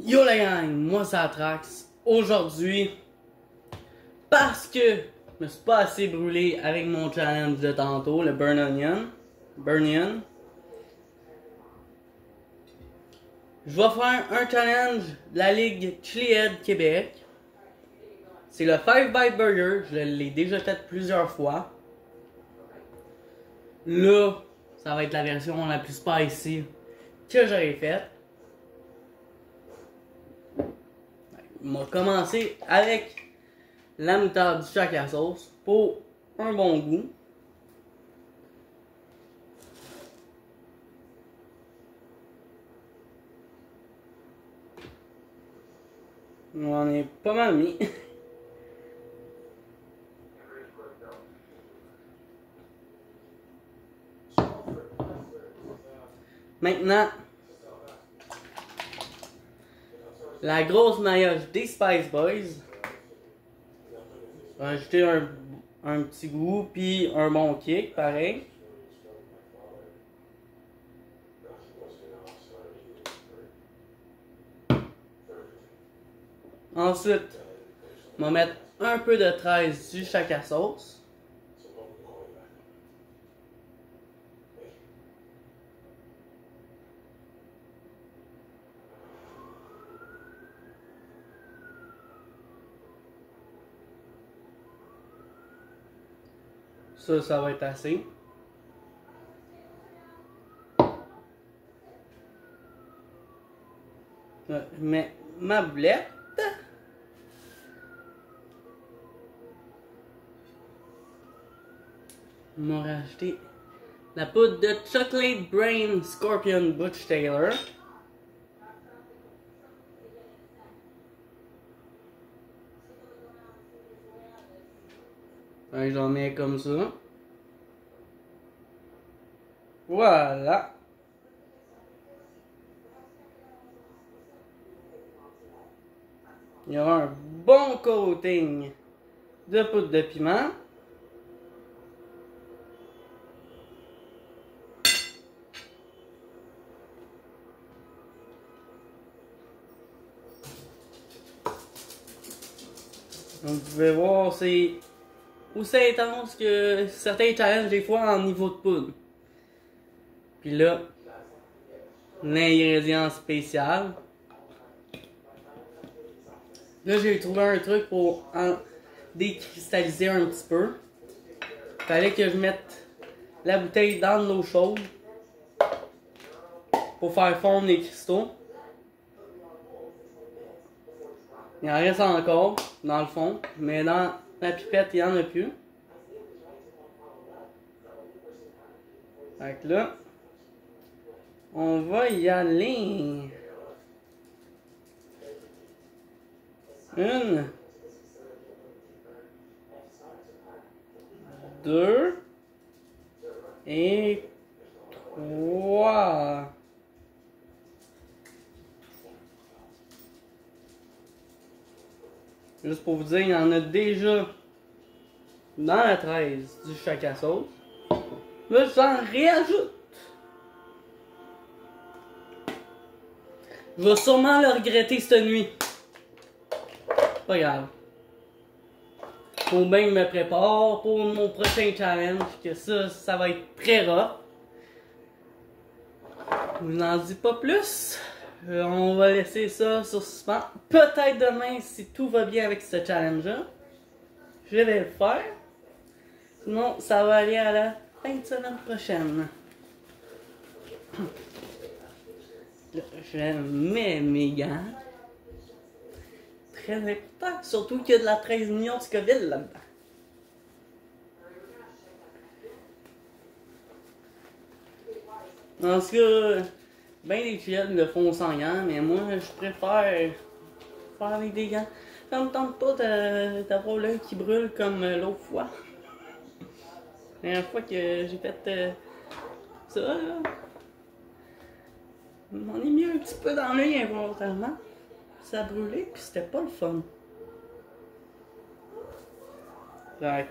Yo la gang, moi c'est Atrax. Aujourd'hui, parce que je me suis pas assez brûlé avec mon challenge de tantôt, le Burn Onion, je vais faire un challenge de la Ligue Chilihead Québec. C'est le 5 Bite Burger, je l'ai déjà fait plusieurs fois. Là, ça va être la version la plus spicy que j'aurais faite. On va commencer avec la moutarde du Shack à sauce pour un bon goût. On en est pas mal mis. Maintenant, la grosse maillotche des Spice Boys. On va ajouter un petit goût puis un bon kick, pareil. Ensuite, on va mettre un peu de 13 du Shack à sauce. Ça va être assez. Je mets ma boulette. On va rajouter la poudre de Chocolate Brain Scorpion Butch Taylor. J'en mets comme ça. Voilà. Il y aura un bon coating de poudre de piment. Donc vous pouvez voir, c'est aussi intense que certains challenges des fois en niveau de poudre. Puis là, l'ingrédient spécial. Là, j'ai trouvé un truc pour en décristalliser un petit peu. Fallait que je mette la bouteille dans de l'eau chaude pour faire fondre les cristaux. Il en reste encore dans le fond, mais dans la pipette, il n'y en a plus. Fait que là, on va y aller. Une, deux et trois. Juste pour vous dire, il y en a déjà dans la 13 du Shack à sauce. Là, j'en réajoute. Je vais sûrement le regretter cette nuit. Pas grave. Faut bien que je me prépare pour mon prochain challenge, que ça va être très rough. Je vous en dis pas plus. On va laisser ça sur suspens. Peut-être demain, si tout va bien avec ce challenge-là, je vais le faire. Sinon, ça va aller à la fin de semaine prochaine. Je mets mes gants. Très important, surtout qu'il y a de la 13 millions de Scoville là-dedans. En tout cas, ben les chiliheads le font sans gants, mais moi je préfère faire avec des gants. Ça me tente pas d'avoir l'œil qui brûle comme l'autre fois. La dernière fois que j'ai fait ça, là, on est mis un petit peu dans l'œil involontairement. Ça a brûlé, puis c'était pas le fun. Donc,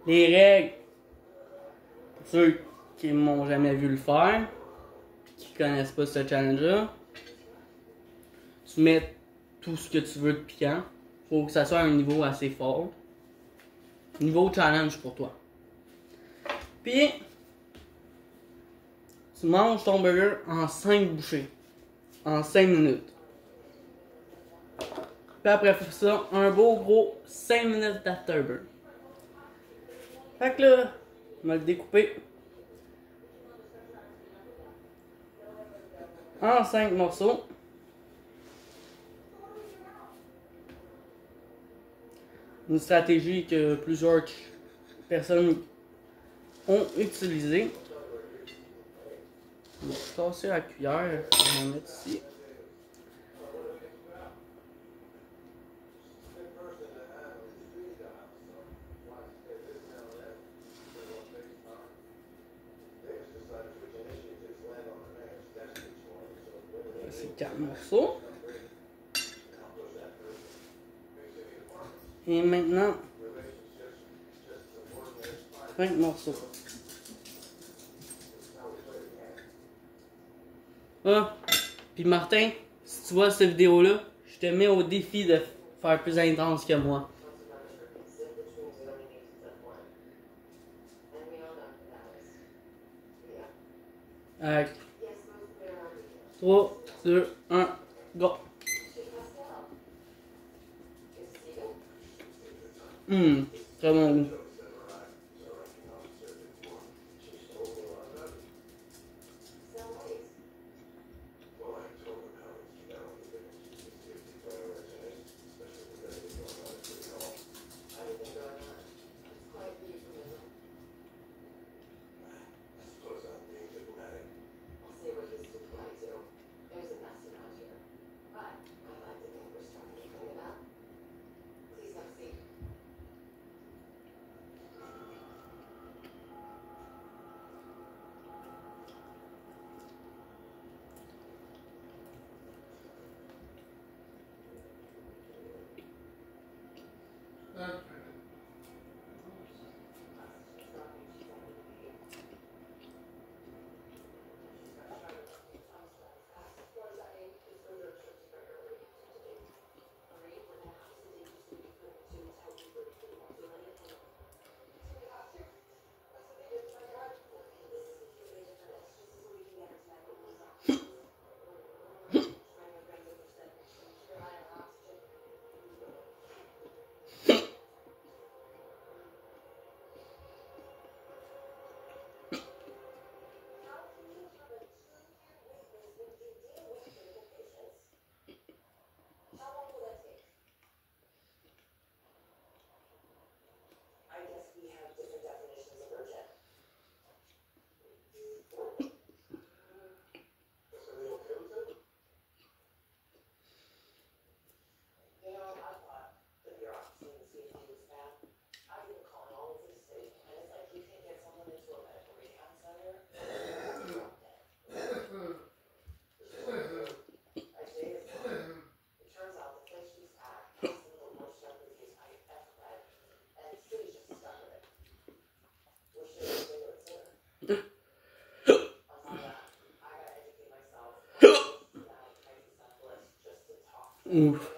les règles, pour ceux qui m'ont jamais vu le faire, qui connaissent pas ce challenge-là, tu mets tout ce que tu veux de piquant. Faut que ça soit à un niveau assez fort. Niveau challenge pour toi. Puis, tu manges ton burger en 5 bouchées. En 5 minutes. Puis après ça, un beau gros 5 minutes d'afterburn. Fait que là, on va le découper en 5 morceaux. Une stratégie que plusieurs personnes ont utilisée. On va tasser la cuillère, on va mettre ici. C'est 4 morceaux. Et maintenant, 5 morceaux. Ah, puis Martin, si tu vois cette vidéo-là, je te mets au défi de faire plus intense que moi. 3, 2, 1, go! Très bon goût. Ouf.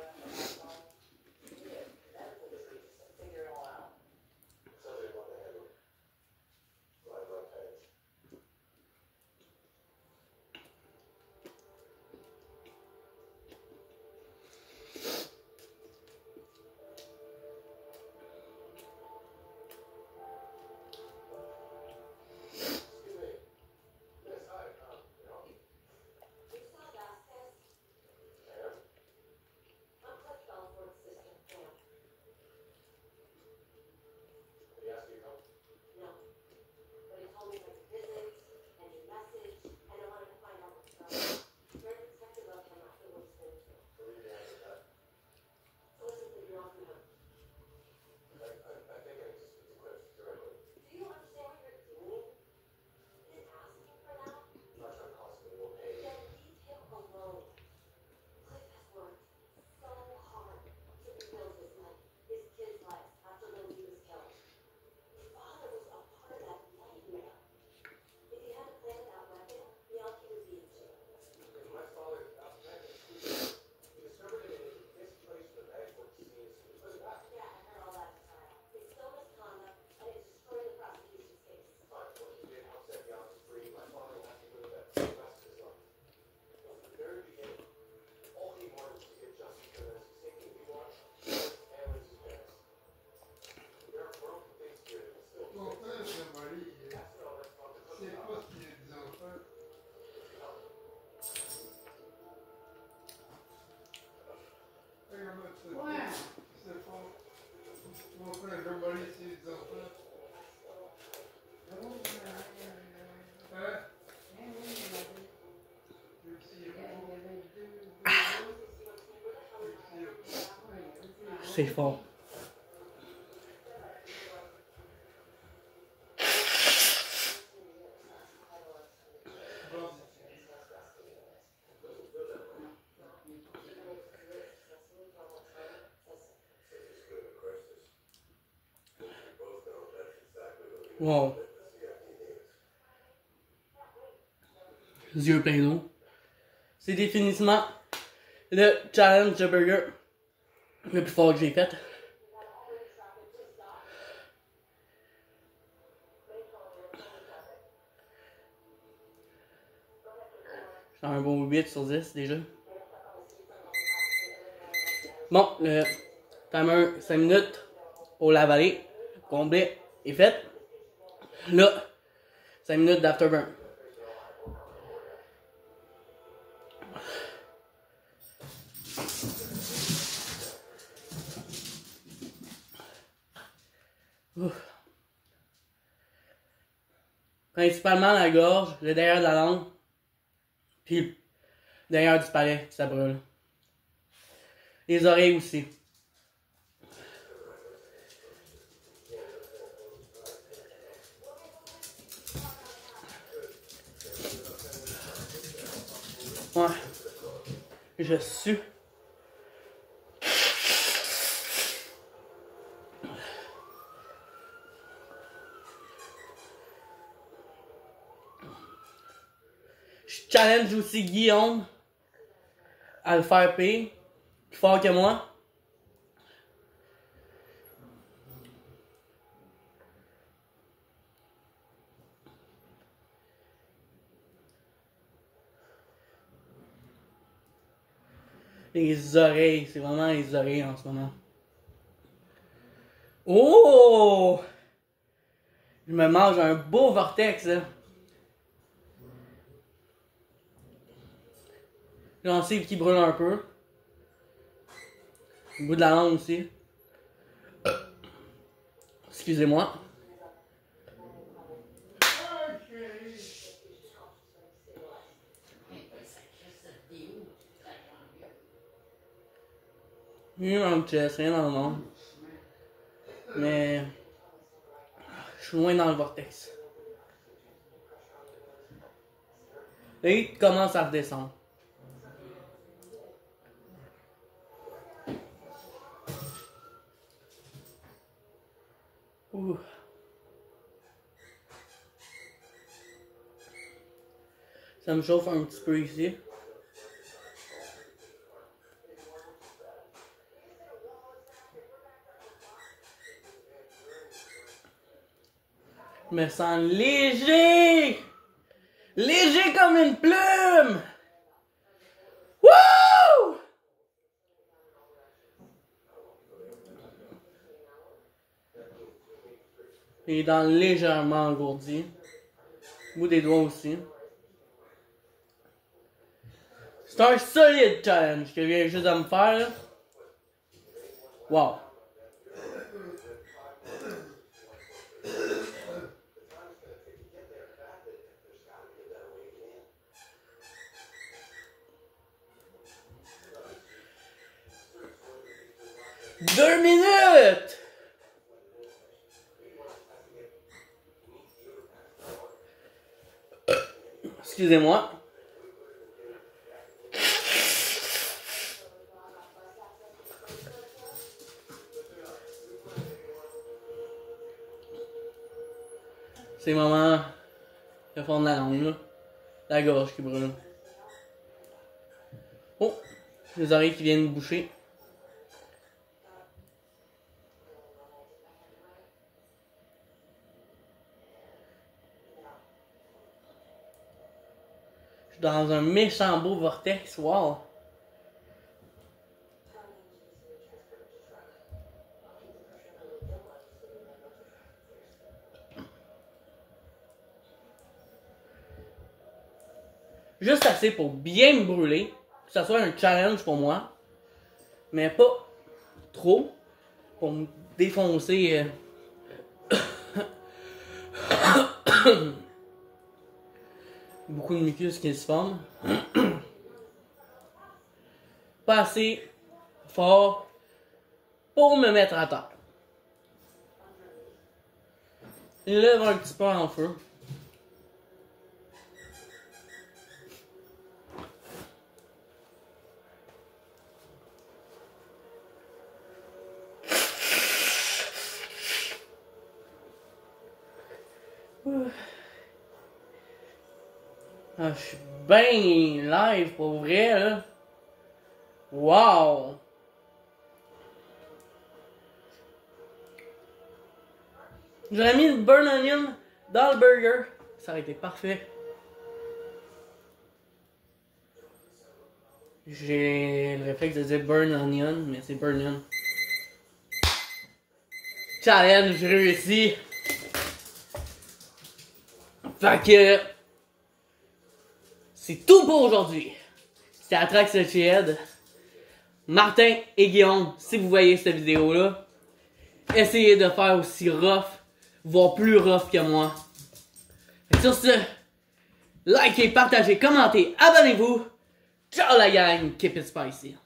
C'est fort. Wow. Les yeux pleins d'eau. C'est définitivement le challenge de burger le plus fort que j'ai fait. J'ai un bon 8 sur 10 déjà. Bon, le timer 5 minutes au lave-aller complet est fait. Là, 5 minutes d'afterburn. Principalement la gorge, le derrière de la langue, puis le derrière du palais, ça brûle. Les oreilles aussi. Ouais. Je sue. Je challenge aussi Guillaume à le faire pire, plus fort que moi. Les oreilles, c'est vraiment les oreilles en ce moment. Oh! Je me mange un beau vortex là. Gencive qui brûle un peu. Le bout de la langue aussi. Excusez-moi. Rien dans le chest, rien dans le monde. Mais je suis loin dans le vortex. Et il commence à redescendre. Ouh. Ça me chauffe un petit peu ici. Je me sens léger! Léger comme une plume! Wouh! Les dents légèrement engourdies. Le bout des doigts aussi. C'est un solide challenge que je viens juste de me faire là. Wow! Deux minutes! Excusez-moi. C'est le moment de fond de la langue, là. La gorge qui brûle. Oh! Les oreilles qui viennent boucher. Je suis dans un méchant beau vortex, wow! Juste assez pour bien me brûler, que ça soit un challenge pour moi, mais pas trop pour me défoncer. Beaucoup de mucus qui se forment. Pas assez fort pour me mettre à terre. Il lève un petit peu en feu. Ah, je suis bien live pour vrai là. Wow! J'aurais mis le burn onion dans le burger. Ça aurait été parfait. J'ai le réflexe de dire burn onion, mais c'est burn onion. Challenge réussi. Fait que c'est tout pour aujourd'hui. C'était Atrax le Chied. Martin et Guillaume, si vous voyez cette vidéo-là, essayez de faire aussi rough, voire plus rough que moi. Et sur ce, likez, partagez, commentez, abonnez-vous. Ciao la gang, keep it spicy.